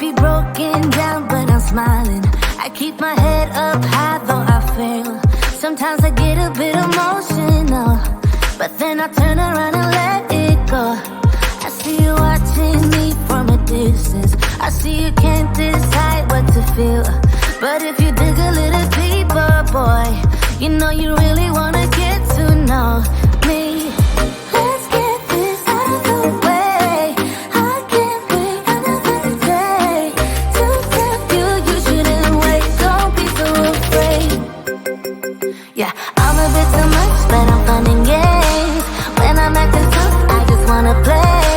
be broken down, but I'm smiling. I keep my head up high, though I fail. Sometimes I get a bit emotional, but then I turn around and let it go. I see you watching me from a distance. I see you can't decide what to feel, but if you dig a little deeper, boy, you know you really wanna get to know me. Let's get this out of the way. I can't wait another day to tell you you shouldn't wait. Don't be so afraid. Yeah, I'm a bit too much, but I'm fun and games. When I'm acting tough, I just wanna play.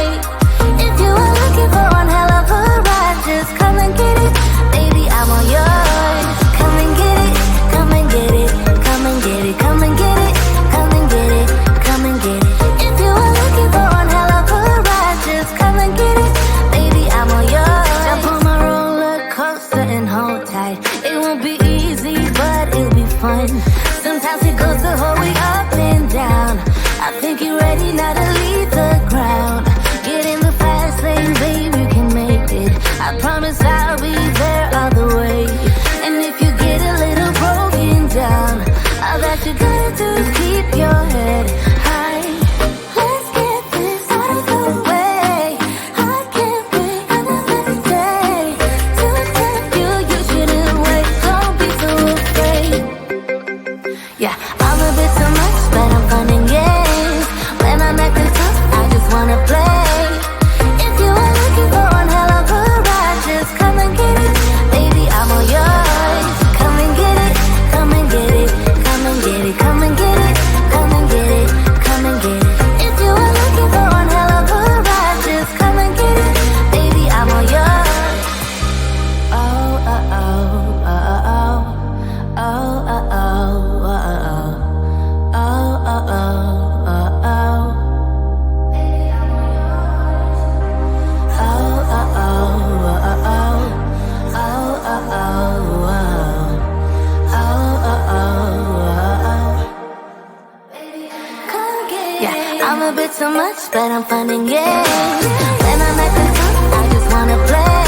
If you are looking for one hell of a ride, just come and get it. Baby, I'm all yours. Come and get it, come and get it, come and get it, come and get it, come and get it, come and get it. If you are looking for one hell of a ride, just come and get it. Baby, I'm all yours. Jump on my roller coaster and hold tight. It won't be easy, but it'll be fun. Sometimes it goes the whole way up and down. I think you're ready now to leave the ground. Get in the fast lane, babe, you can make it. I promise I'll be there all the way. And if you get a little broken down, all that you gotta do is keep your head high. Let's get this out of the way. I can't wait another day to tell you you shouldn't wait. Don't be so afraid. Yeah, I'm a bit too much, but I'm fun and games. When I'm acting tough, I just wanna play. If you are looking for one hell of a ride, just come and get it. Baby, I'm all yours. Come and get it, come and get it, come and get it, come and get it, come and get it, come and get it. If you are looking for one hell of a ride, just come and get it. Baby, I'm all yours. Oh, oh, oh, oh, oh, oh, oh, oh, oh, oh. Oh, oh, oh, oh, oh. Baby, I'm all yours. Oh, oh, oh, oh, oh. Oh, oh, oh, oh. Oh, oh, oh, oh. Baby, come get it. Yeah, I'm a bit too much, but I'm fun and games. When I'm acting tough, I just wanna play.